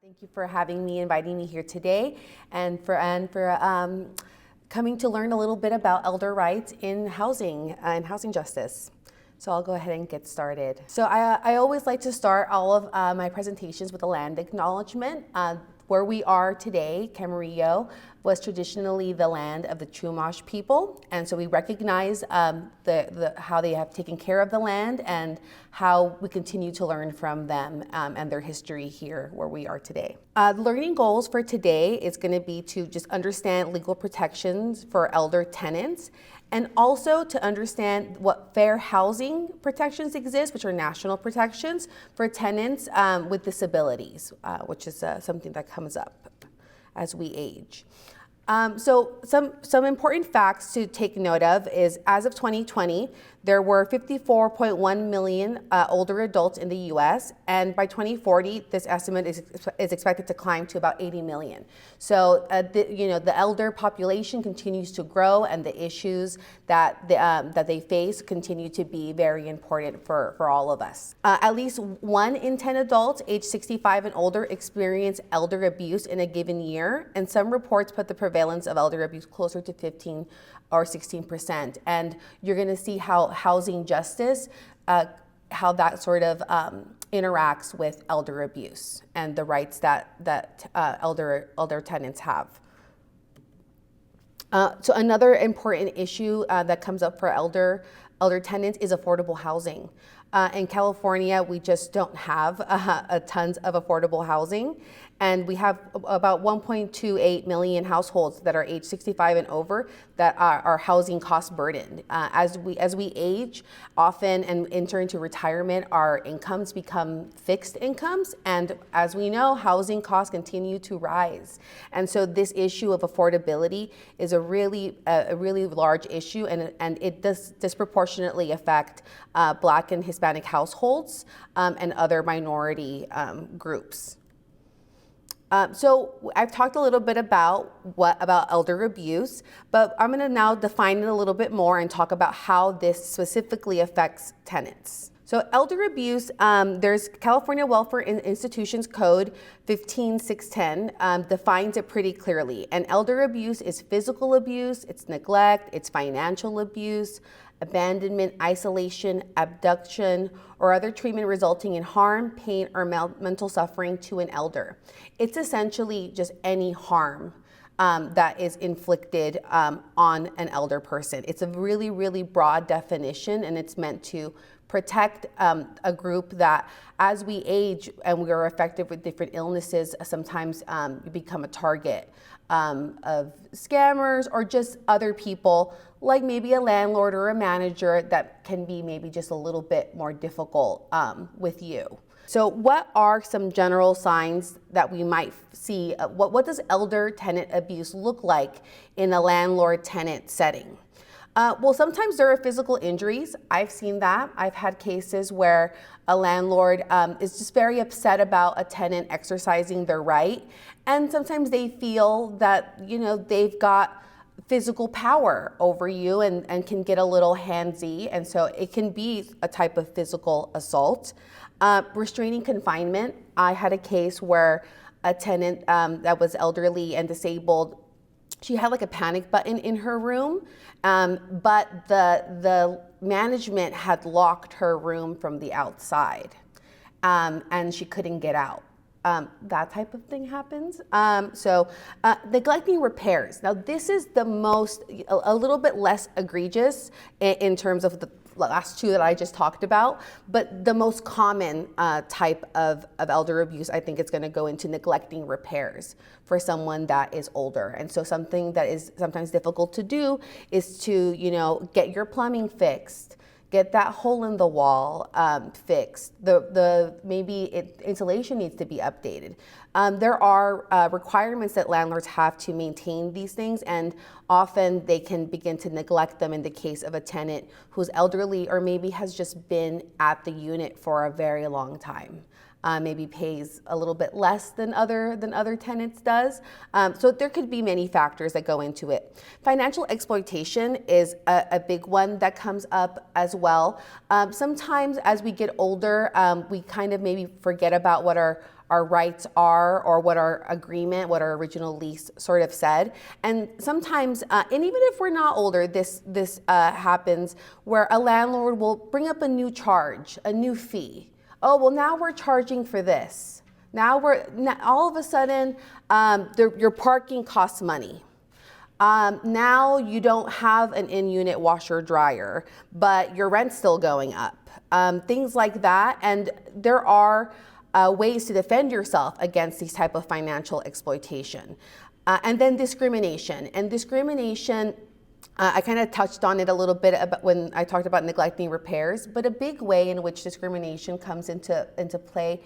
Thank you for inviting me here today, and for coming to learn a little bit about elder rights in housing and housing justice. So I'll go ahead and get started. So I always like to start all of my presentations with a land acknowledgement. Where we are today, Camarillo, was traditionally the land of the Chumash people, and so we recognize how they have taken care of the land and how we continue to learn from them and their history here where we are today. Learning goals for today is going to be to just understand legal protections for elder tenants, and also to understand what fair housing protections exist, which are national protections for tenants with disabilities, which is something that comes up as we age. So some important facts to take note of is, as of 2020, there were 54.1 million older adults in the U.S., and by 2040, this estimate is expected to climb to about 80 million. So, the elder population continues to grow, and the issues that they face continue to be very important for all of us. At least 1 in 10 adults aged 65 and older experience elder abuse in a given year, and some reports put the prevalence of elder abuse closer to 15 or 16%. And you're going to see how housing justice, how that sort of interacts with elder abuse and the rights that elder tenants have. So another important issue that comes up for elder tenants is affordable housing. In California, we just don't have tons of affordable housing, and we have about 1.28 million households that are age 65 and over that are housing cost burdened. As we age, often and enter into retirement, our incomes become fixed incomes, and as we know, housing costs continue to rise. And so this issue of affordability is a really large issue, and it does disproportionately affect Black and Hispanic households and other minority groups. So I've talked a little bit about elder abuse, but I'm going to now define it a little bit more and talk about how this specifically affects tenants. So elder abuse, there's California Welfare Institutions Code 15610 defines it pretty clearly. And elder abuse is physical abuse, it's neglect, it's financial abuse, abandonment, isolation, abduction, or other treatment resulting in harm, pain, or mental suffering to an elder. It's essentially just any harm that is inflicted on an elder person. It's a really, really broad definition, and it's meant to protect a group that, as we age and we are affected with different illnesses, sometimes you become a target of scammers or just other people, like maybe a landlord or a manager that can be maybe just a little bit more difficult with you. So what are some general signs that we might see? What does elder tenant abuse look like in a landlord-tenant setting? Well, sometimes there are physical injuries. I've seen that. I've had cases where a landlord is just very upset about a tenant exercising their right, and sometimes they feel that, they've got physical power over you and can get a little handsy, and so it can be a type of physical assault. Restraining confinement. I had a case where a tenant that was elderly and disabled, she had like a panic button in her room, but the management had locked her room from the outside, and she couldn't get out. That type of thing happens. Neglecting repairs. Now, this is a little bit less egregious in terms of the last two that I just talked about, but the most common type of elder abuse, I think it's going to go into neglecting repairs for someone that is older. And so something that is sometimes difficult to do is to, get your plumbing fixed, get that hole in the wall fixed. Insulation needs to be updated. There are requirements that landlords have to maintain these things, and often they can begin to neglect them in the case of a tenant who's elderly or maybe has just been at the unit for a very long time. Maybe pays a little bit less than other tenants does. So there could be many factors that go into it. Financial exploitation is a big one that comes up as well. Sometimes as we get older, we kind of maybe forget about what our rights are, or what our agreement, what our original lease sort of said. And sometimes, and even if we're not older, this happens where a landlord will bring up a new charge, a new fee. Oh, well, now we're charging for this. Now all of a sudden, your parking costs money. Now you don't have an in-unit washer dryer, but your rent's still going up. Things like that, and there are ways to defend yourself against these type of financial exploitation. And then discrimination. And discrimination, I kind of touched on it a little bit about when I talked about neglecting repairs, but a big way in which discrimination comes into play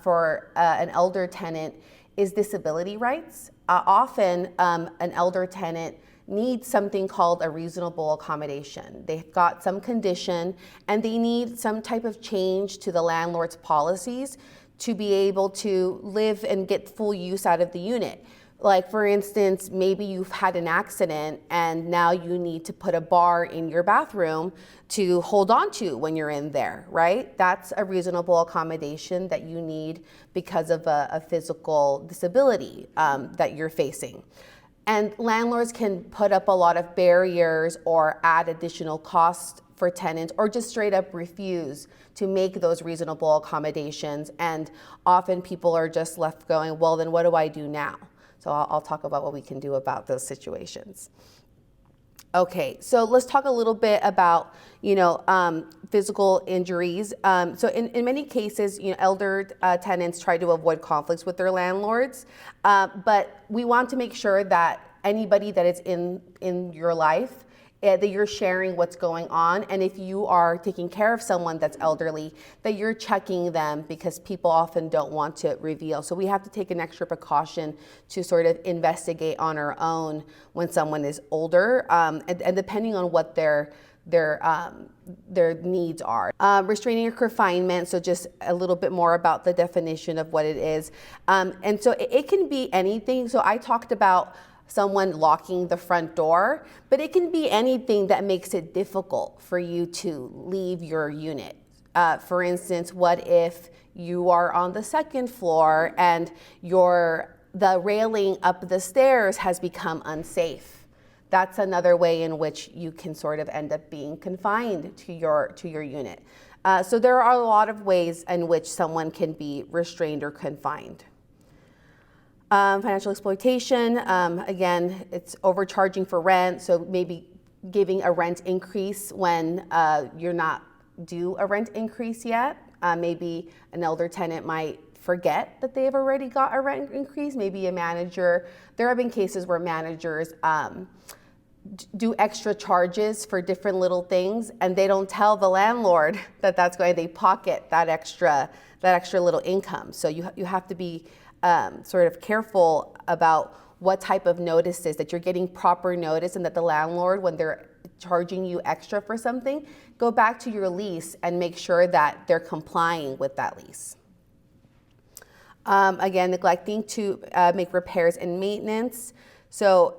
for an elder tenant is disability rights. Often an elder tenant needs something called a reasonable accommodation. They've got some condition and they need some type of change to the landlord's policies to be able to live and get full use out of the unit. Like, for instance, maybe you've had an accident and now you need to put a bar in your bathroom to hold on to when you're in there, right? That's a reasonable accommodation that you need because of a physical disability that you're facing. And landlords can put up a lot of barriers or add additional costs for tenants, or just straight up refuse to make those reasonable accommodations. And often people are just left going, well, then what do I do now? So I'll talk about what we can do about those situations. Okay, so let's talk a little bit about, physical injuries. So in many cases, elder tenants try to avoid conflicts with their landlords, but we want to make sure that anybody that is in your life, that you're sharing what's going on, and if you are taking care of someone that's elderly, that you're checking them, because people often don't want to reveal. So we have to take an extra precaution to sort of investigate on our own when someone is older, and depending on what their needs are. Restraining or confinement, so just a little bit more about the definition of what it is. And so it can be anything. So I talked about someone locking the front door, but it can be anything that makes it difficult for you to leave your unit. For instance, what if you are on the second floor and the railing up the stairs has become unsafe? That's another way in which you can sort of end up being confined to your unit. So there are a lot of ways in which someone can be restrained or confined. Financial exploitation, again, it's overcharging for rent, so maybe giving a rent increase when you're not due a rent increase yet. Maybe an elder tenant might forget that they've already got a rent increase. Maybe a manager, there have been cases where managers do extra charges for different little things, and they don't tell the landlord that that's going, they pocket that extra little income. So you have to be sort of careful about what type of notices, that you're getting proper notice, and that the landlord, when they're charging you extra for something, go back to your lease and make sure that they're complying with that lease. Again, neglecting to make repairs and maintenance. So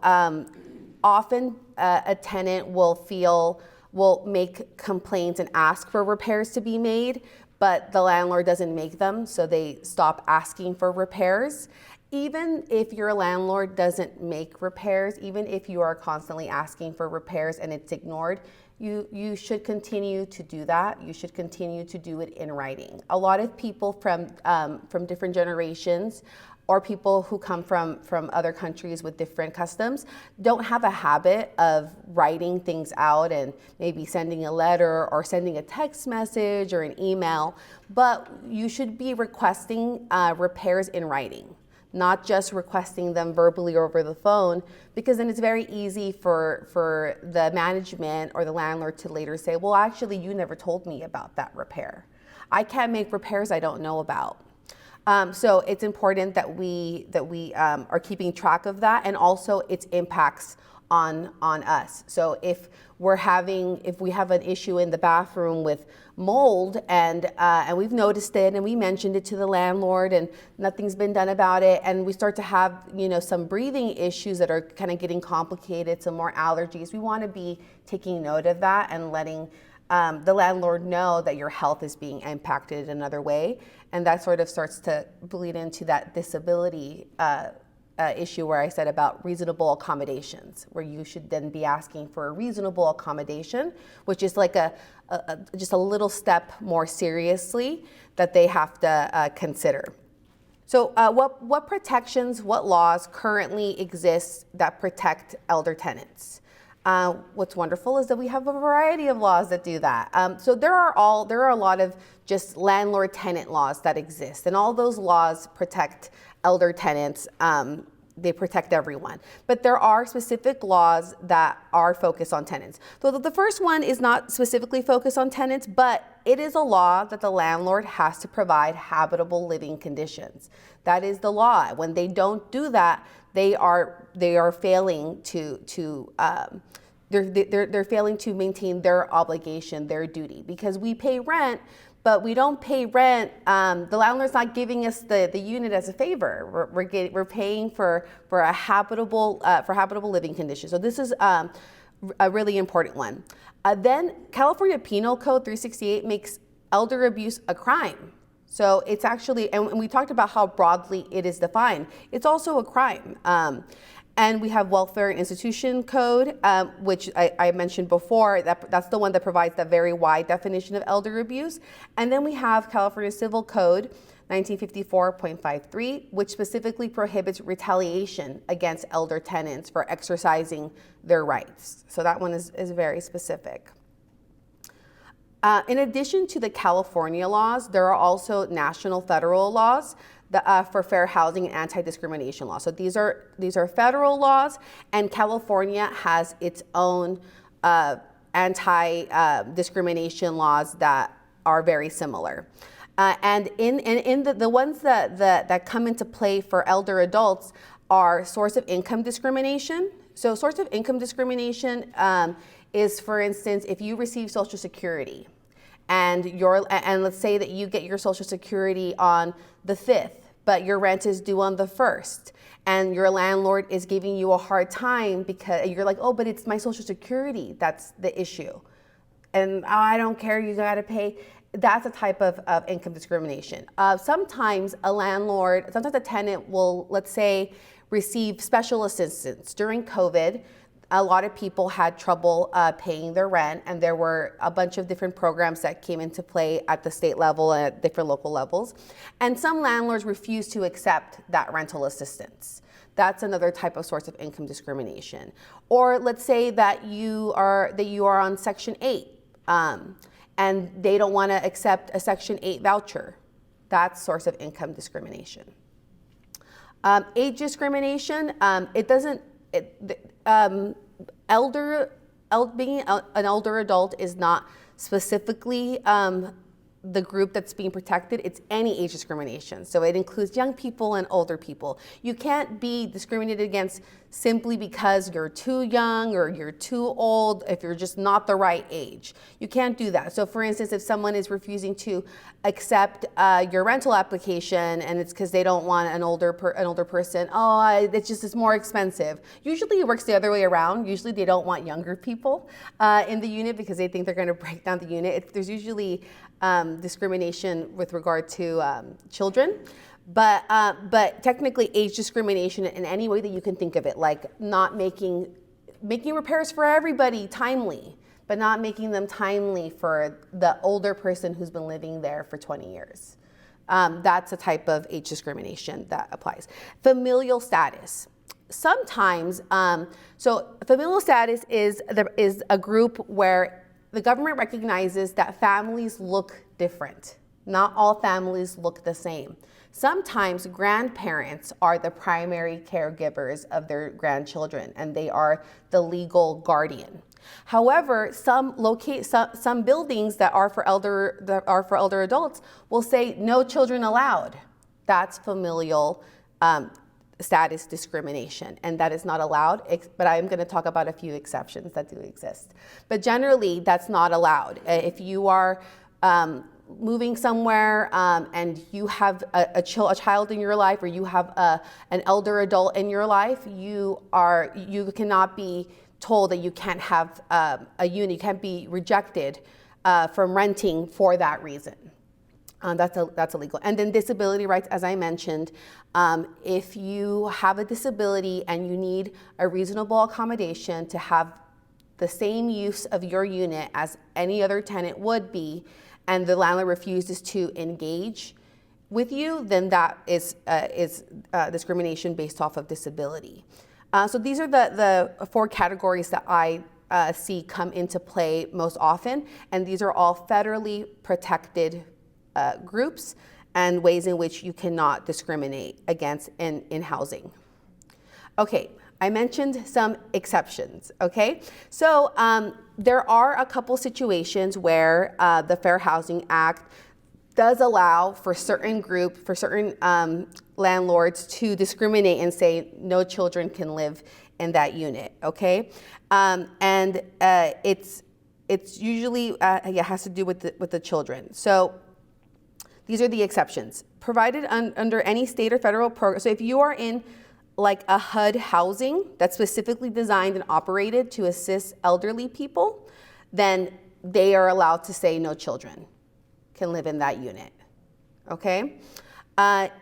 often a tenant will make complaints and ask for repairs to be made, but the landlord doesn't make them, so they stop asking for repairs. Even if your landlord doesn't make repairs, even if you are constantly asking for repairs and it's ignored, you should continue to do that. You should continue to do it in writing. A lot of people from different generations, or people who come from other countries with different customs, don't have a habit of writing things out and maybe sending a letter or sending a text message or an email, but you should be requesting repairs in writing, not just requesting them verbally or over the phone, because then it's very easy for the management or the landlord to later say, well, actually, you never told me about that repair. I can't make repairs I don't know about. So it's important that we are keeping track of that, and also its impacts on us. So if we have an issue in the bathroom with mold and we've noticed it and we mentioned it to the landlord and nothing's been done about it, and we start to have some breathing issues that are kind of getting complicated, some more allergies, we want to be taking note of that and letting the landlord know that your health is being impacted another way. And that sort of starts to bleed into that disability issue where I said about reasonable accommodations, where you should then be asking for a reasonable accommodation, which is like just a little step more seriously that they have to consider. So what protections, what laws currently exist that protect elder tenants? What's wonderful is that we have a variety of laws that do that. So there are a lot of just landlord-tenant laws that exist, and all those laws protect elder tenants. They protect everyone. But there are specific laws that are focused on tenants. So the first one is not specifically focused on tenants, but it is a law that the landlord has to provide habitable living conditions. That is the law. When they don't do that, they are failing they're failing to maintain their obligation, their duty, because we pay rent. But we don't pay rent. The landlord's not giving us the unit as a favor. We're paying for habitable living conditions. So this is a really important one. Then California Penal Code 368 makes elder abuse a crime. So it's actually, and we talked about how broadly it is defined. It's also a crime. And we have Welfare and Institution Code, which I mentioned before. That's the one that provides that very wide definition of elder abuse. And then we have California Civil Code 1954.53, which specifically prohibits retaliation against elder tenants for exercising their rights. So that one is very specific. In addition to the California laws, there are also national federal laws for fair housing and anti-discrimination laws. So these are federal laws, and California has its own anti-discrimination laws that are very similar. And in the ones that come into play for elder adults are source of income discrimination. So source of income discrimination is, for instance, if you receive Social Security and let's say that you get your Social Security on the 5th, but your rent is due on the 1st, and your landlord is giving you a hard time because you're like, oh, but it's my Social Security that's the issue, and I don't care, you gotta pay. That's a type of income discrimination. Sometimes a tenant will, let's say, receive special assistance. During COVID, a lot of people had trouble paying their rent, and there were a bunch of different programs that came into play at the state level and at different local levels. And some landlords refused to accept that rental assistance. That's another type of source of income discrimination. Or let's say that you are on Section 8, and they don't want to accept a Section 8 voucher. That's source of income discrimination. Age discrimination, being an elder adult is not specifically the group that's being protected. It's any age discrimination. So it includes young people and older people. You can't be discriminated against simply because you're too young or you're too old, if you're just not the right age. You can't do that. So for instance, if someone is refusing to accept your rental application and it's because they don't want an older person, it's more expensive. Usually it works the other way around. Usually they don't want younger people in the unit because they think they're going to break down the unit. There's usually discrimination with regard to children. But technically age discrimination in any way that you can think of it, like not making repairs for everybody timely, but not making them timely for the older person who's been living there for 20 years. That's a type of age discrimination that applies. Familial status. Sometimes, so familial status is a group where the government recognizes that families look different. Not all families look the same. Sometimes grandparents are the primary caregivers of their grandchildren, and they are the legal guardian. However, some buildings that are for elder adults will say no children allowed. That's familial status discrimination, and that is not allowed, but I'm going to talk about a few exceptions that do exist. But generally, that's not allowed. If you are moving somewhere and you have a child in your life, or you have an elder adult in your life, you cannot be told that you can't have a unit, you can't be rejected from renting for that reason. That's illegal. And then disability rights, as I mentioned, if you have a disability and you need a reasonable accommodation to have the same use of your unit as any other tenant would be, and the landlord refuses to engage with you, then that is discrimination based off of disability. So these are the four categories that I see come into play most often, and these are all federally protected groups and ways in which you cannot discriminate against in housing. Okay, I mentioned some exceptions, okay? So there are a couple situations where the Fair Housing Act does allow for certain landlords to discriminate and say no children can live in that unit, okay? It's usually it has to do with the children. So these are the exceptions. Provided under any state or federal program. So if you are in like a HUD housing that's specifically designed and operated to assist elderly people, then they are allowed to say no children can live in that unit, okay?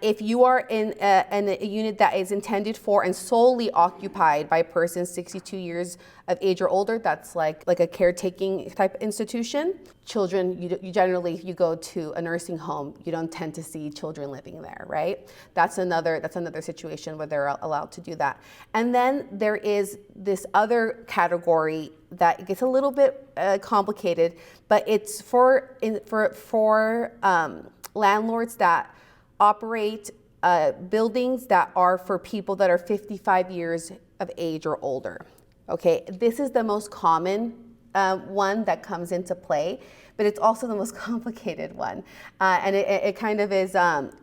If you are in a unit that is intended for and solely occupied by persons 62 years of age or older, that's like a caretaking type institution. Children, you generally, if you go to a nursing home, you don't tend to see children living there, right? That's another situation where they're allowed to do that. And then there is this other category that gets a little bit complicated, but it's for landlords that operate buildings that are for people that are 55 years of age or older. Okay, this is the most common one that comes into play, but it's also the most complicated one. And it kind of is,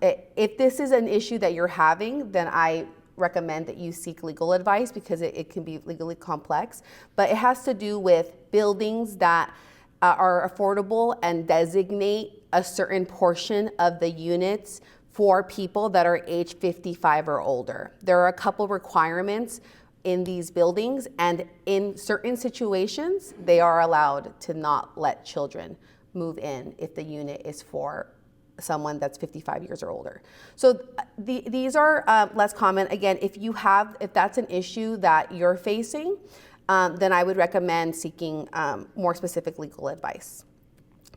if this is an issue that you're having, then I recommend that you seek legal advice because it can be legally complex. But it has to do with buildings that are affordable and designate a certain portion of the units for people that are age 55 or older. There are a couple requirements in these buildings, and in certain situations, they are allowed to not let children move in if the unit is for someone that's 55 years or older. So these are less common. Again, if that's an issue that you're facing, then I would recommend seeking more specific legal advice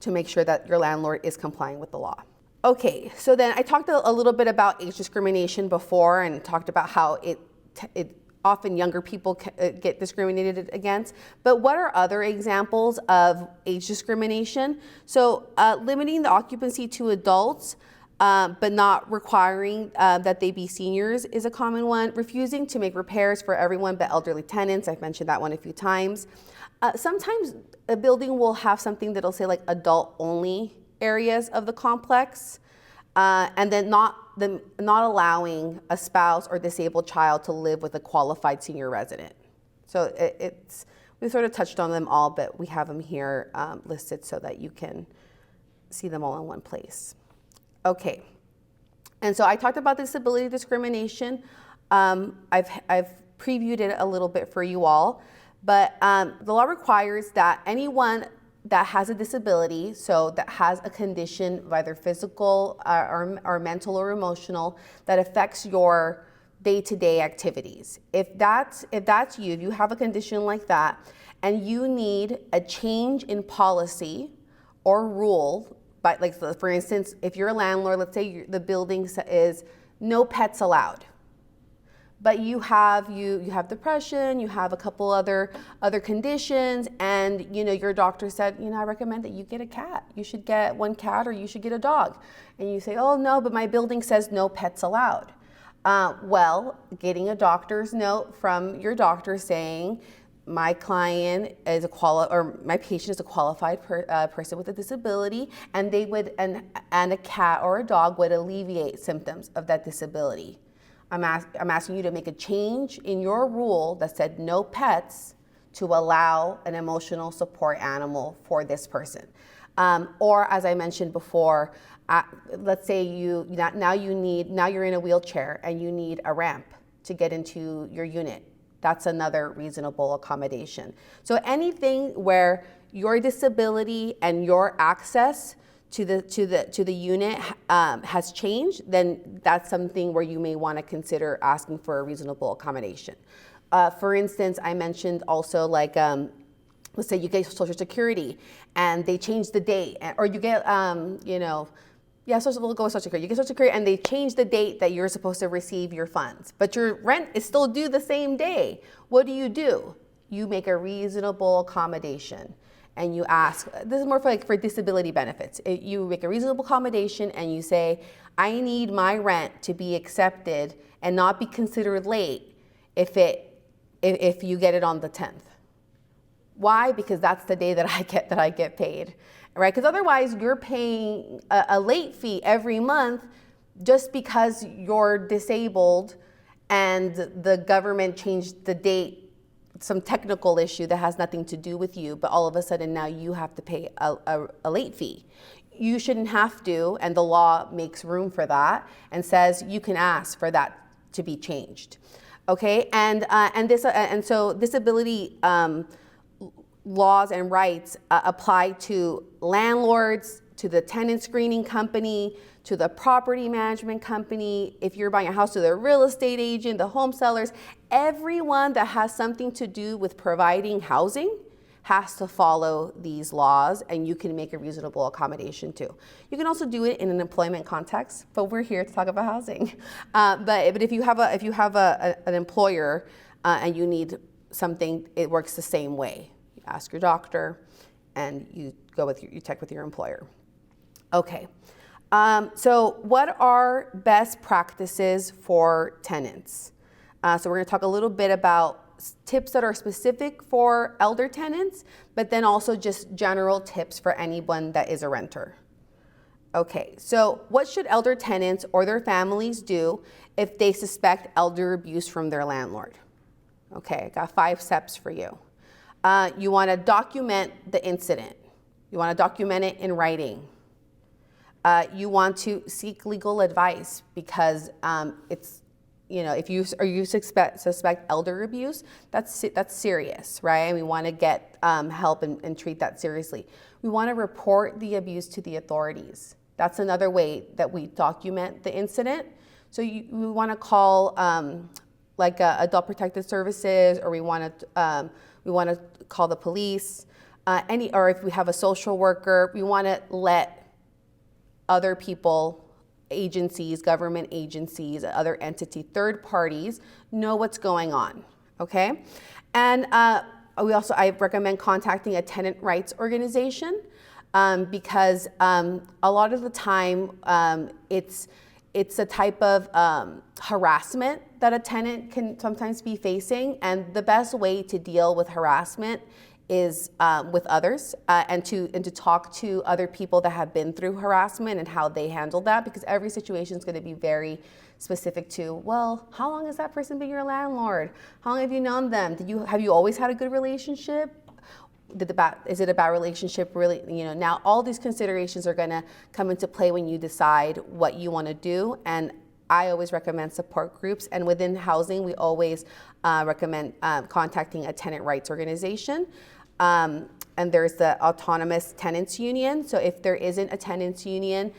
to make sure that your landlord is complying with the law. Okay, so then I talked a little bit about age discrimination before and talked about how it often younger people get discriminated against. But what are other examples of age discrimination? So limiting the occupancy to adults, but not requiring that they be seniors is a common one. Refusing to make repairs for everyone but elderly tenants. I've mentioned that one a few times. Sometimes a building will have something that'll say like adult only areas of the complex, and then not allowing a spouse or disabled child to live with a qualified senior resident. So we sort of touched on them all, but we have them here listed so that you can see them all in one place. Okay, and so I talked about disability discrimination. I've previewed it a little bit for you all, but the law requires that anyone that has a disability, so that has a condition, either physical or mental or emotional, that affects your day-to-day activities. If that's you, if you have a condition like that, and you need a change in policy or rule, but like for instance, if you're a landlord, let's say the building is no pets allowed, but you have depression, you have a couple other conditions, and your doctor said, I recommend that you get a cat. You should get one cat or you should get a dog. And you say, oh no, but my building says no pets allowed. Well, getting a doctor's note from your doctor saying my client is my patient is a qualified person with a disability, and and a cat or a dog would alleviate symptoms of that disability. I'm asking you to make a change in your rule that said no pets to allow an emotional support animal for this person. Or as I mentioned before, let's say now you're in a wheelchair and you need a ramp to get into your unit. That's another reasonable accommodation. So anything where your disability and your access to the unit has changed, then that's something where you may want to consider asking for a reasonable accommodation. For instance, I mentioned also like, let's say you get Social Security and they change the date, or you get, we'll go with Social Security. You get Social Security and they change the date that you're supposed to receive your funds, but your rent is still due the same day. What do? You make a reasonable accommodation. And you ask, this is more for disability benefits. You make a reasonable accommodation and you say, I need my rent to be accepted and not be considered late if you get it on the 10th. Why? Because that's the day that I get paid, right? Because otherwise you're paying a late fee every month just because you're disabled and the government changed the date, some technical issue that has nothing to do with you, but all of a sudden now you have to pay a late fee. You shouldn't have to, and the law makes room for that and says you can ask for that to be changed. Okay, and so disability laws and rights apply to landlords, to the tenant screening company, to the property management company, if you're buying a house, to the real estate agent, the home sellers. Everyone that has something to do with providing housing has to follow these laws, and you can make a reasonable accommodation too. You can also do it in an employment context, but we're here to talk about housing. But if you have an employer and you need something, it works the same way. You ask your doctor, and you check with your employer. Okay. So what are best practices for tenants? So we're going to talk a little bit about tips that are specific for elder tenants, but then also just general tips for anyone that is a renter. Okay, so what should elder tenants or their families do if they suspect elder abuse from their landlord? Okay, I got 5 steps for you. You want to document the incident. You want to document it in writing. You want to seek legal advice because if you suspect elder abuse, that's serious, right? And we want to get help and treat that seriously. We want to report the abuse to the authorities. That's another way that we document the incident. So we want to call Adult Protective Services, or we want to call the police, or if we have a social worker, we want to let other people, agencies, government agencies, other entity, third parties know what's going on, okay? And I recommend contacting a tenant rights organization because a lot of the time it's a type of harassment that a tenant can sometimes be facing, and the best way to deal with harassment is with others and to talk to other people that have been through harassment and how they handle that, because every situation is going to be very specific to, well, how long has that person been your landlord? How long have you known them? Have you always had a good relationship? Is it a bad relationship really? Now all these considerations are going to come into play when you decide what you want to do. And I always recommend support groups, and within housing, we always recommend contacting a tenant rights organization. And there's the Autonomous Tenants Union. So if there isn't a tenants union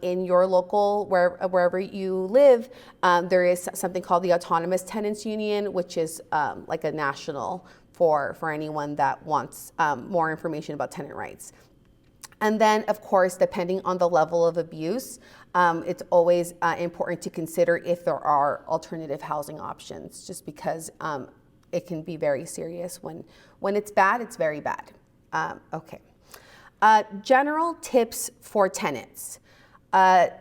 in your local, wherever you live, there is something called the Autonomous Tenants Union, which is like a national for anyone that wants more information about tenant rights. And then, of course, depending on the level of abuse, it's always important to consider if there are alternative housing options, just because it can be very serious. When it's bad, it's very bad. Okay. General tips for tenants. And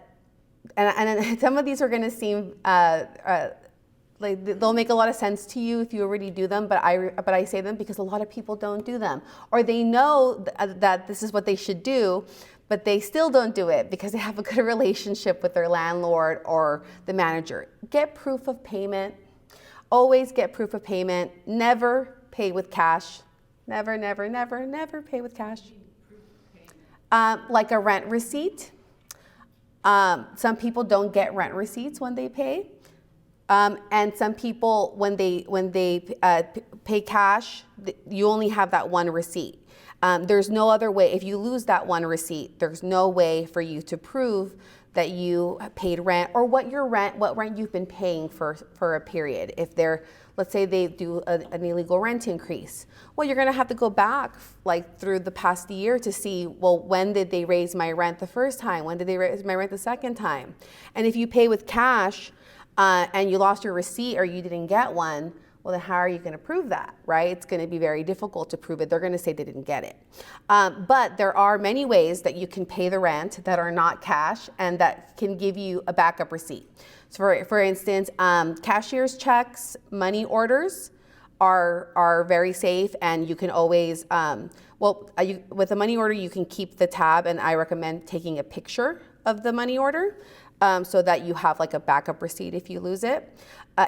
some of these are going to seem like they'll make a lot of sense to you if you already do them, but I say them because a lot of people don't do them, or they know that this is what they should do, but they still don't do it because they have a good relationship with their landlord or the manager. Get proof of payment. Always get proof of payment. Never pay with cash. Never, never, never, never pay with cash. Like a rent receipt. Some people don't get rent receipts when they pay. And some people, when they pay cash, you only have that one receipt. There's no other way. If you lose that one receipt, there's no way for you to prove that you paid rent or what rent you've been paying for a period. If they're, let's say they do an illegal rent increase, well, you're gonna have to go back like through the past year to see, well, when did they raise my rent the first time? When did they raise my rent the second time? And if you pay with cash and you lost your receipt or you didn't get one, well, then how are you going to prove that, right? It's going to be very difficult to prove it. They're going to say they didn't get it. But there are many ways that you can pay the rent that are not cash and that can give you a backup receipt. So for instance, cashier's checks, money orders are very safe, and you can always, with a money order, you can keep the tab, and I recommend taking a picture of the money order so that you have like a backup receipt if you lose it.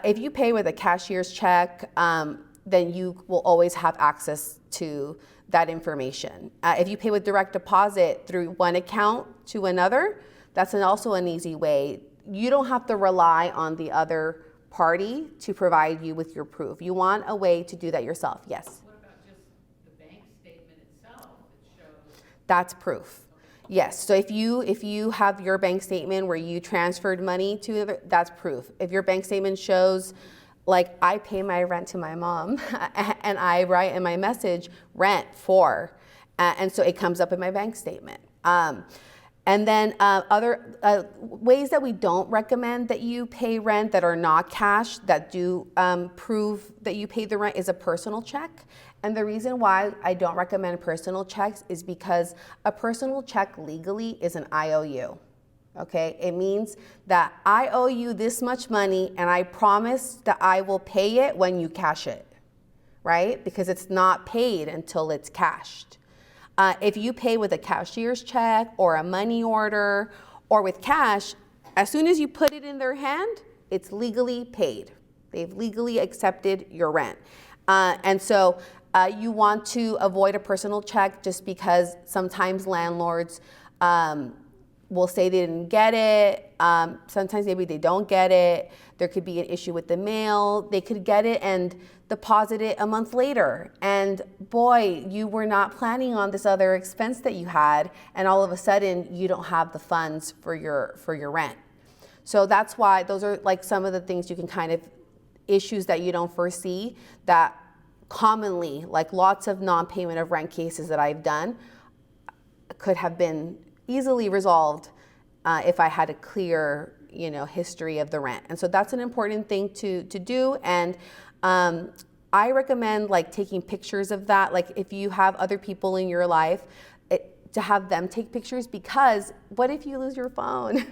If you pay with a cashier's check, then you will always have access to that information. If you pay with direct deposit through one account to another, that's also an easy way. You don't have to rely on the other party to provide you with your proof. You want a way to do that yourself. Yes? What about just the bank statement itself that shows? That's proof. Yes, so if you have your bank statement where you transferred money to, that's proof. If your bank statement shows, like I pay my rent to my mom and I write in my message, rent for, and so it comes up in my bank statement. And then other ways that we don't recommend that you pay rent that are not cash, that do prove that you paid the rent, is a personal check. And the reason why I don't recommend personal checks is because a personal check legally is an IOU. Okay, it means that I owe you this much money and I promise that I will pay it when you cash it, right? Because it's not paid until it's cashed. If you pay with a cashier's check or a money order or with cash, as soon as you put it in their hand, it's legally paid. They've legally accepted your rent. And so you want to avoid a personal check just because sometimes landlords will say they didn't get it. Sometimes maybe they don't get it. There could be an issue with the mail. They could get it and deposit it a month later. And boy, you were not planning on this other expense that you had, and all of a sudden you don't have the funds for your rent. So that's why those are like some of the things you can kind of, issues that you don't foresee that commonly, like lots of non-payment of rent cases that I've done, could have been easily resolved if I had a clear, history of the rent. And so that's an important thing to do. And I recommend like taking pictures of that. Like if you have other people in your life, to have them take pictures, because what if you lose your phone?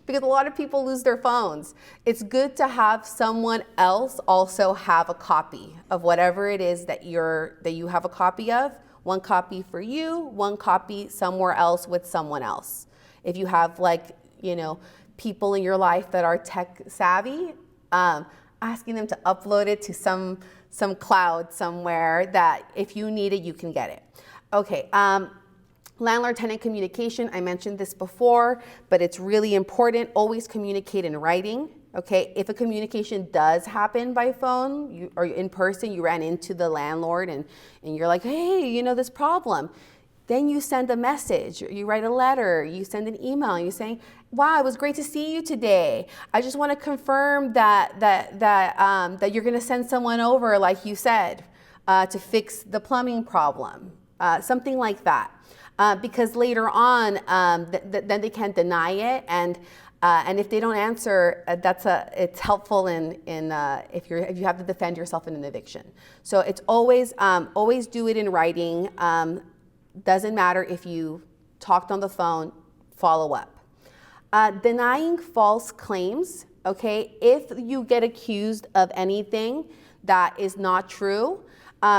Because a lot of people lose their phones. It's good to have someone else also have a copy of whatever it is that you have a copy of. One copy for you, one copy somewhere else with someone else. If you have people in your life that are tech savvy, asking them to upload it to some cloud somewhere that if you need it, you can get it. Okay. Landlord-tenant communication, I mentioned this before, but it's really important. Always communicate in writing, okay? If a communication does happen by phone or in person, you ran into the landlord and you're like, hey, this problem. Then you send a message, you write a letter, you send an email, you're saying, wow, it was great to see you today. I just want to confirm that you're going to send someone over, like you said, to fix the plumbing problem, something like that. Because later on, then they can't deny it, and if they don't answer, it's helpful if you have to defend yourself in an eviction. So it's always do it in writing. Doesn't matter if you talked on the phone, follow up. Denying false claims. Okay, if you get accused of anything that is not true.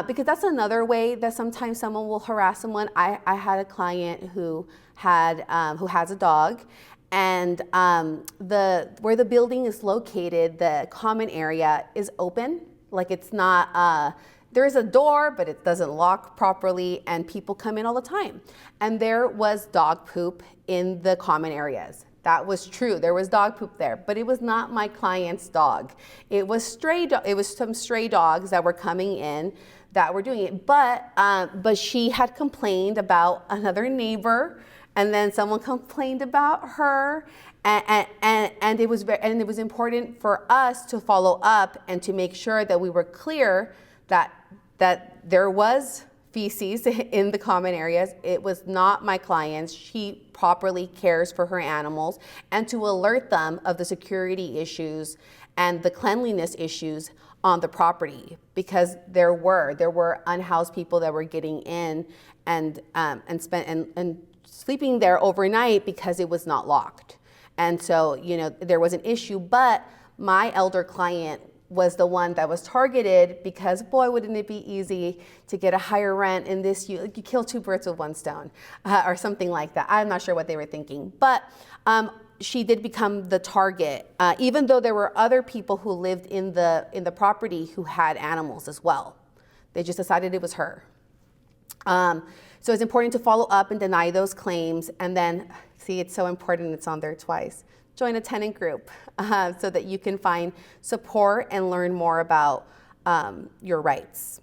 Because that's another way that sometimes someone will harass someone. I had a client who has a dog, and where the building is located, the common area is open. Like it's not, there's a door, but it doesn't lock properly, and people come in all the time. And there was dog poop in the common areas. That was true. There was dog poop there, but it was not my client's dog. It was some stray dogs that were coming in that were doing it. But she had complained about another neighbor, and then someone complained about her, and it was important for us to follow up and to make sure that we were clear that there was feces in the common areas. It was not my client's. She properly cares for her animals, and to alert them of the security issues and the cleanliness issues on the property, because there were unhoused people that were getting in and sleeping there overnight because it was not locked. And so, there was an issue, but my elder client was the one that was targeted because, boy, wouldn't it be easy to get a higher rent in this, you kill two birds with one stone, or something like that. I'm not sure what they were thinking, but she did become the target, even though there were other people who lived in the property who had animals as well. They just decided it was her. So it's important to follow up and deny those claims, and then, see, it's so important, it's on there twice. Join a tenant group so that you can find support and learn more about your rights.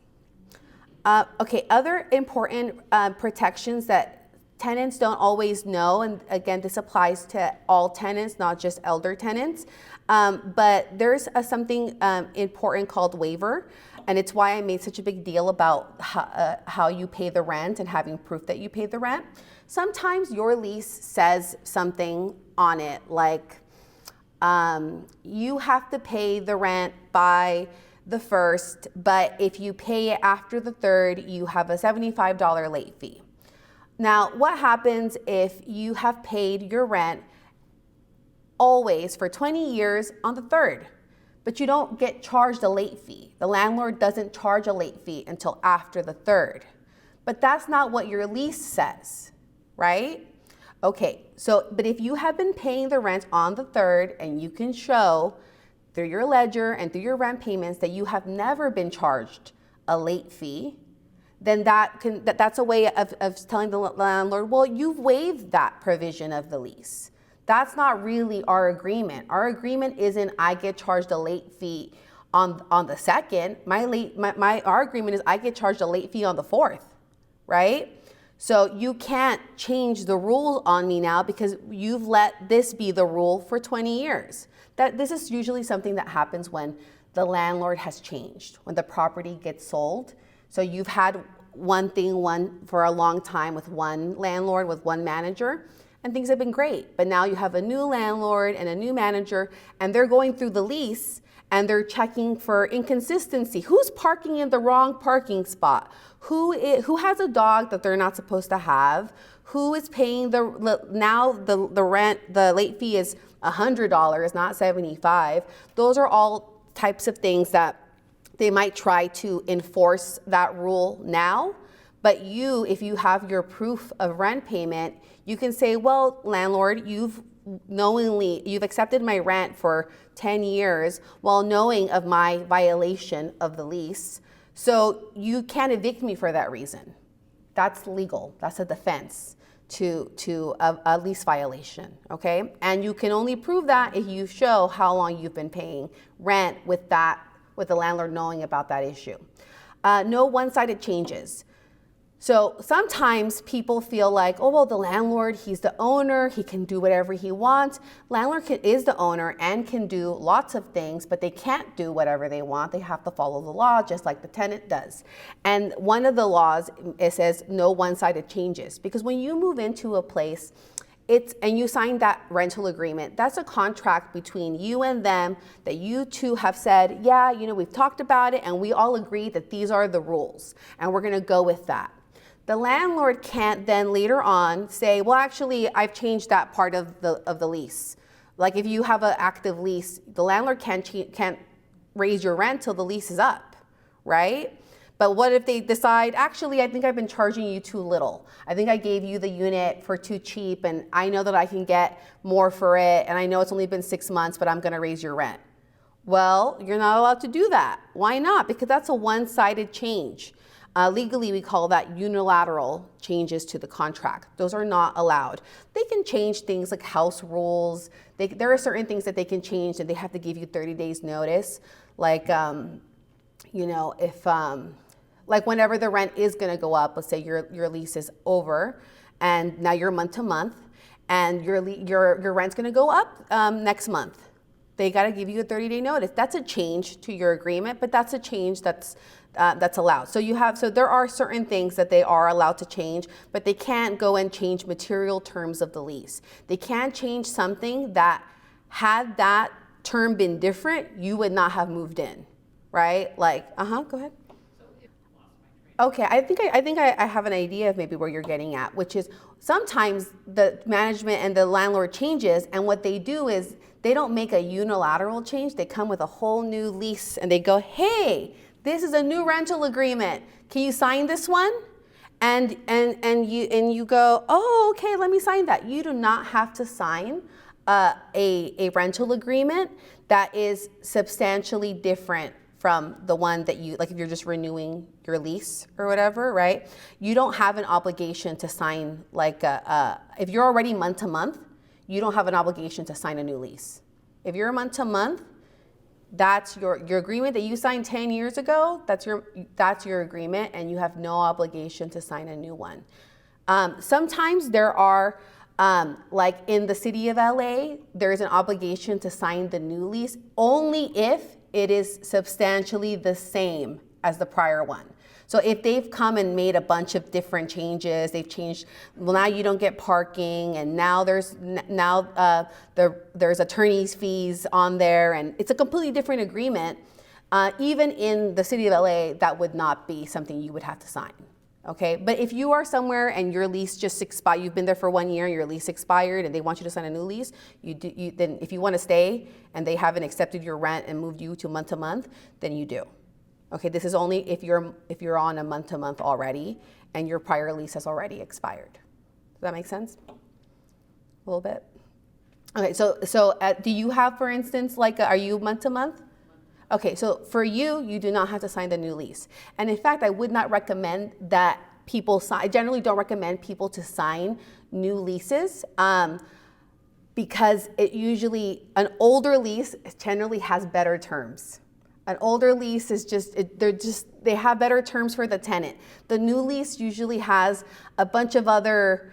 Okay, other important protections that tenants don't always know, and again, this applies to all tenants, not just elder tenants, but there's something important called waiver, and it's why I made such a big deal about how you pay the rent and having proof that you paid the rent. Sometimes your lease says something on it like, you have to pay the rent by the 1st, but if you pay it after the 3rd, you have a $75 late fee. Now, what happens if you have paid your rent always for 20 years on the 3rd, but you don't get charged a late fee? The landlord doesn't charge a late fee until after the 3rd. But that's not what your lease says, right? Okay, but if you have been paying the rent on the 3rd and you can show through your ledger and through your rent payments that you have never been charged a late fee, then that's a way of telling the landlord, well, you've waived that provision of the lease. That's not really our agreement. Our agreement isn't I get charged a late fee on the 2nd. Our agreement is I get charged a late fee on the 4th, right? So you can't change the rules on me now because you've let this be the rule for 20 years. This is usually something that happens when the landlord has changed, when the property gets sold. So you've had one for a long time with one landlord, with one manager, and things have been great. But now you have a new landlord and a new manager, and they're going through the lease and they're checking for inconsistency. Who's parking in the wrong parking spot? Who has a dog that they're not supposed to have? Who is paying the rent? The late fee is $100, not $75. Those are all types of things that they might try to enforce that rule now. But if you have your proof of rent payment, you can say, well, landlord, you've accepted my rent for 10 years while knowing of my violation of the lease. So you can't evict me for that reason. That's legal. That's a defense to a lease violation, okay? And you can only prove that if you show how long you've been paying rent with the landlord knowing about that issue. No one-sided changes. So sometimes people feel like, oh, well, the landlord, he's the owner, he can do whatever he wants. Landlord is the owner and can do lots of things, but they can't do whatever they want. They have to follow the law just like the tenant does. And one of the laws, it says no one-sided changes, because when you move into a place, and you sign that rental agreement, that's a contract between you and them that you two have said, yeah, we've talked about it and we all agree that these are the rules and we're gonna go with that. The landlord can't then later on say, well, actually, I've changed that part of the lease. Like if you have an active lease, the landlord can't raise your rent till the lease is up, right? But what if they decide, actually, I think I've been charging you too little. I think I gave you the unit for too cheap and I know that I can get more for it and I know it's only been 6 months, but I'm gonna raise your rent. Well, you're not allowed to do that. Why not? Because that's a one-sided change. Legally, we call that unilateral changes to the contract. Those are not allowed. They can change things like house rules. There are certain things that they can change, and they have to give you 30 days notice. Like, if like whenever the rent is going to go up, let's say your lease is over, and now you're month to month, and your rent's going to go up next month. They got to give you a 30-day notice. That's a change to your agreement, but that's a change that's allowed. So there are certain things that they are allowed to change, but they can't go and change material terms of the lease. They can't change something that, had that term been different, you would not have moved in, right? Like, go ahead. Okay, I think I have an idea of maybe where you're getting at, which is sometimes the management and the landlord changes, and what they do is they don't make a unilateral change. They come with a whole new lease, and they go, "Hey, this is a new rental agreement. Can you sign this one?" And you go, "Oh, okay, let me sign that." You do not have to sign a rental agreement that is substantially different from the one that you, like if you're just renewing your lease or whatever, right? You don't have an obligation to sign like if you're already month to month, you don't have an obligation to sign a new lease. If you're month to month, that's your agreement that you signed 10 years ago, that's your agreement, and you have no obligation to sign a new one. Sometimes there are, like in the city of LA, there's an obligation to sign the new lease only if it is substantially the same as the prior one. So if they've come and made a bunch of different changes, they've changed, well, now you don't get parking, and now there's attorney's fees on there, and it's a completely different agreement. Even in the city of LA, that would not be something you would have to sign. Okay, but if you are somewhere and your lease just expired, you've been there for 1 year, your lease expired, and they want you to sign a new lease, then if you want to stay and they haven't accepted your rent and moved you to month, then you do. Okay, this is only if you're on a month to month already and your prior lease has already expired. Does that make sense? A little bit. Okay, so do you have, for instance, like, are you month to month? Okay, so for you do not have to sign the new lease. And in fact, I would not recommend that people sign. I generally don't recommend people to sign new leases because an older lease generally has better terms. An older lease is they have better terms for the tenant. The new lease usually has a bunch of other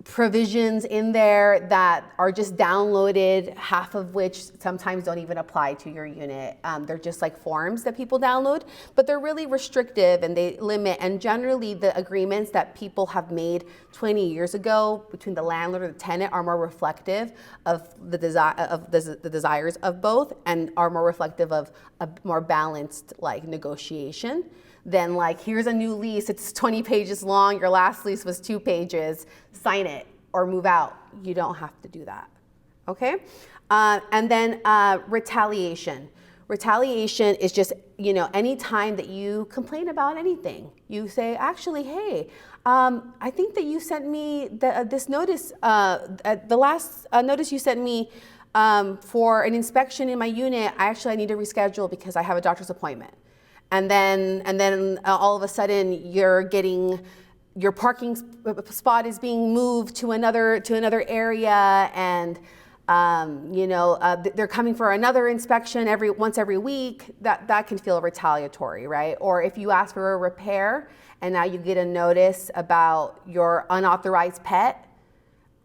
provisions in there that are just downloaded, half of which sometimes don't even apply to your unit. They're just like forms that people download, but they're really restrictive and they limit. And generally the agreements that people have made 20 years ago between the landlord and the tenant are more reflective of the desires of both, and are more reflective of a more balanced like negotiation than like, here's a new lease, it's 20 pages long, your last lease was 2 pages, sign it or move out. You don't have to do that, okay? And then retaliation. Retaliation is just, any time that you complain about anything, you say, actually, hey, I think that you sent me this notice, the last notice you sent me for an inspection in my unit, I need to reschedule because I have a doctor's appointment. And then all of a sudden your parking spot is being moved to another area, and they're coming for another inspection once every week. That can feel retaliatory, right? Or if you ask for a repair and now you get a notice about your unauthorized pet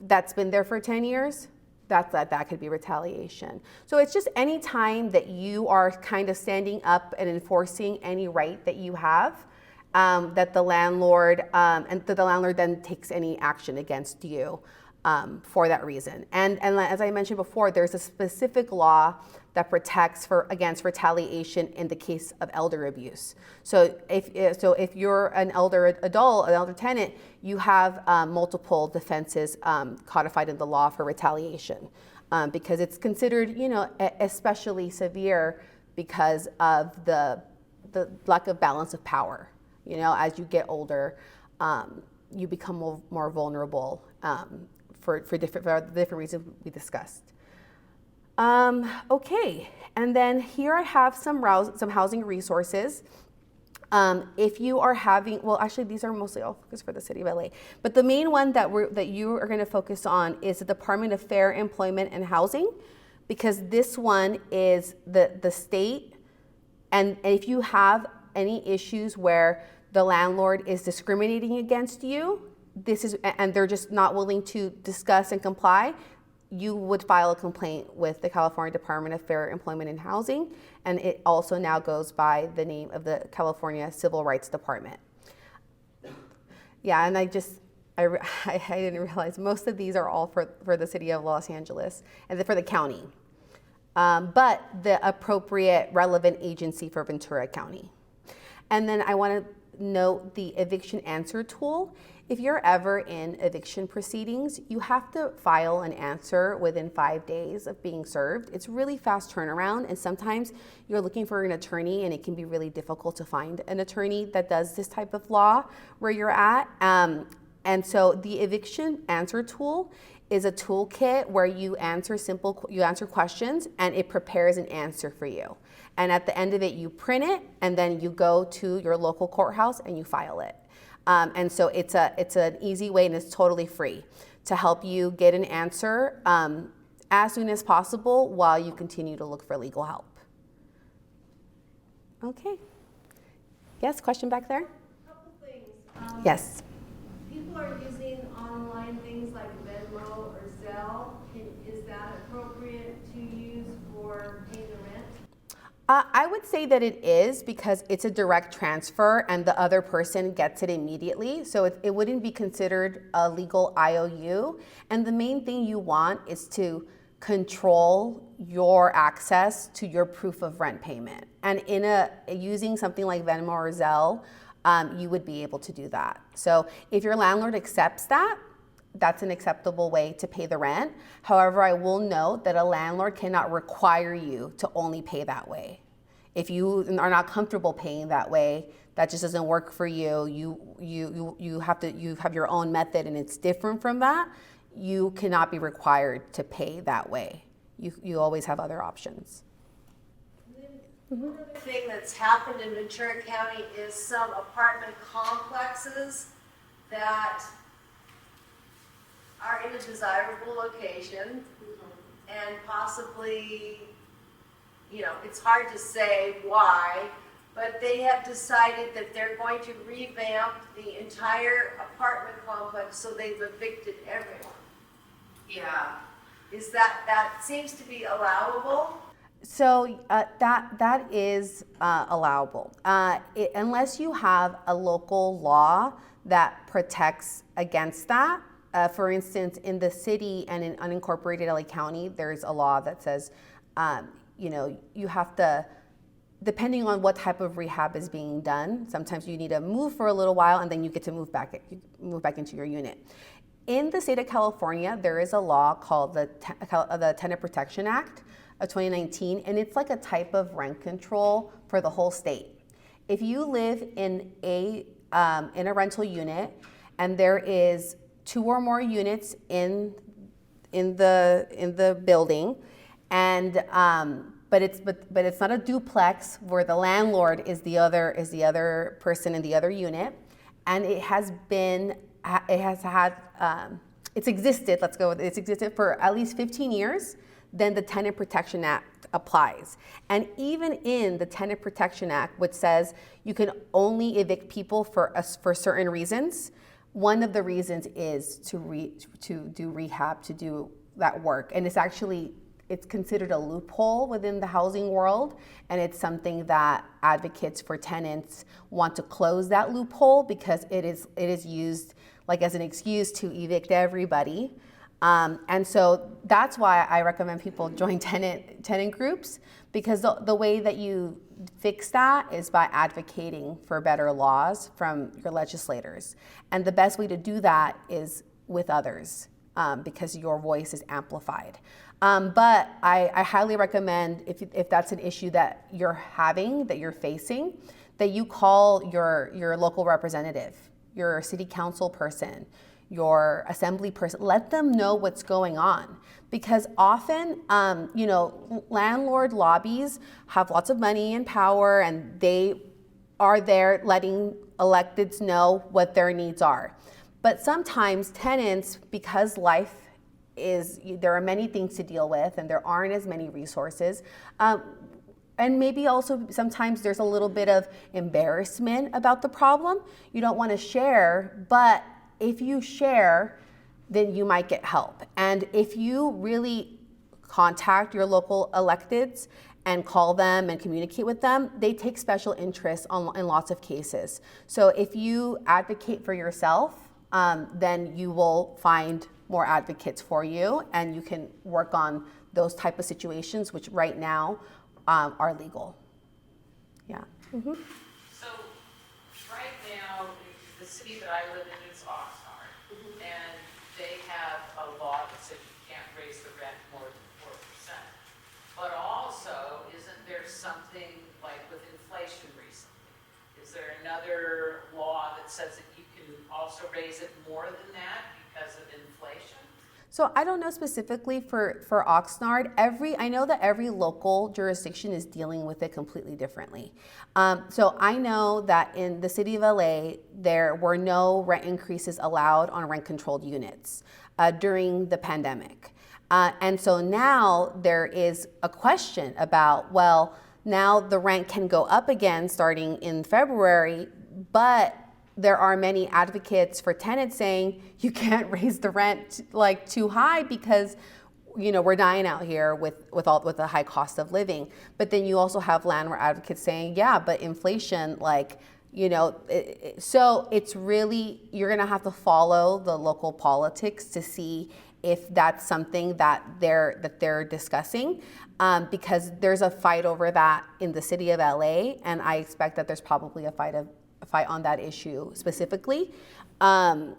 that's been there for 10 years, that could be retaliation. So it's just any time that you are kind of standing up and enforcing any right that you have, that the landlord then takes any action against you for that reason. And as I mentioned before, there's a specific law that protects against retaliation in the case of elder abuse. So if you're an elder adult, an elder tenant, you have multiple defenses codified in the law for retaliation, because it's considered, especially severe because of the lack of balance of power. As you get older, you become more vulnerable for different reasons we discussed. Okay, and then here I have some housing resources. If you are having, well, actually, these are mostly all focused for the city of LA, but the main one that you are going to focus on is the Department of Fair Employment and Housing, because this one is the state, and if you have any issues where the landlord is discriminating against you, and they're just not willing to discuss and comply, you would file a complaint with the California Department of Fair Employment and Housing, and it also now goes by the name of the California Civil Rights Department. Yeah, and I didn't realize most of these are all for the city of Los Angeles and for the county, but the appropriate relevant agency for Ventura County. And then I want to note the eviction answer tool. If you're ever in eviction proceedings, you have to file an answer within 5 days of being served. It's really fast turnaround, and sometimes you're looking for an attorney and it can be really difficult to find an attorney that does this type of law where you're at. And so the eviction answer tool is a toolkit where you answer questions and it prepares an answer for you. And at the end of it, you print it and then you go to your local courthouse and you file it. And so it's an easy way, and it's totally free to help you get an answer as soon as possible while you continue to look for legal help. Okay. Yes, question back there? Couple things. Yes. People are using online things like Venmo or Zelle. Is that appropriate to use for paying the rent? I would say that it is, because it's a direct transfer and the other person gets it immediately. So it wouldn't be considered a legal IOU. And the main thing you want is to control your access to your proof of rent payment. And using something like Venmo or Zelle, you would be able to do that. So if your landlord accepts that, that's an acceptable way to pay the rent. However, I will note that a landlord cannot require you to only pay that way. If you are not comfortable paying that way, that just doesn't work for you. You have your own method and it's different from that. You cannot be required to pay that way. You always have other options. One other thing that's happened in Ventura County is some apartment complexes that are in a desirable location and possibly, it's hard to say why, but they have decided that they're going to revamp the entire apartment complex, so they've evicted everyone. Yeah. Is that seems to be allowable? So that is allowable, unless you have a local law that protects against that. For instance, in the city and in unincorporated LA County, there's a law that says, you have to, depending on what type of rehab is being done, sometimes you need to move for a little while and then you get to move back into your unit. In the state of California, there is a law called the Tenant Protection Act of 2019, and it's like a type of rent control for the whole state. If you live in a rental unit and there is 2 or more units in the building, and but it's not a duplex where the landlord is the other person in the other unit, and it's existed for at least 15 years, then the Tenant Protection Act applies. And even in the Tenant Protection Act, which says you can only evict people for certain reasons, one of the reasons is to do rehab, to do that work. And it's considered a loophole within the housing world, and it's something that advocates for tenants want to close that loophole, because it is used like as an excuse to evict everybody. And so that's why I recommend people join tenant groups, because the way that you fix that is by advocating for better laws from your legislators. And the best way to do that is with others, because your voice is amplified. But I highly recommend, if that's an issue that you're having, that you're facing, that you call your local representative, your city council person, your assembly person. Let them know what's going on, because often, landlord lobbies have lots of money and power, and they are there letting electeds know what their needs are. But sometimes tenants, because life is, there are many things to deal with and there aren't as many resources, and maybe also sometimes there's a little bit of embarrassment about the problem. You don't want to share, but if you share, then you might get help. And if you really contact your local electeds and call them and communicate with them, they take special interest in lots of cases. So if you advocate for yourself, then you will find more advocates for you, and you can work on those type of situations, which right now are legal. Yeah. Mm-hmm. So right now, the city that I live in is Oxnard, and they have a law that says you can't raise the rent more than 4%. But also, isn't there something like with inflation recently? Is there another law that says that you can also raise it more than that because of inflation? So I don't know specifically for Oxnard. I know that every local jurisdiction is dealing with it completely differently. So I know that in the city of LA, there were no rent increases allowed on rent-controlled units during the pandemic. And so now there is a question about, well, now the rent can go up again starting in February, but there are many advocates for tenants saying you can't raise the rent like too high because, you know, we're dying out here with the high cost of living. But then you also have landlord advocates saying, yeah, but inflation, like, you know, so it's really, you're gonna have to follow the local politics to see if that's something that they're discussing, because there's a fight over that in the city of LA, and I expect that there's probably a fight on that issue specifically. And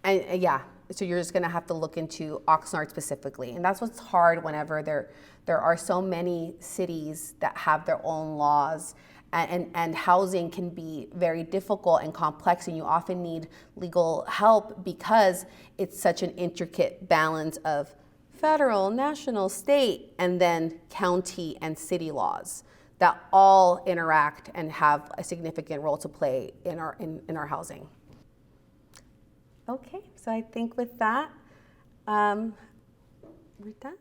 yeah, so you're just gonna have to look into Oxnard specifically. And that's what's hard whenever there are so many cities that have their own laws, and housing can be very difficult and complex, and you often need legal help because it's such an intricate balance of federal, national, state, and then county and city laws that all interact and have a significant role to play in our housing. Okay, so I think with that, we're done.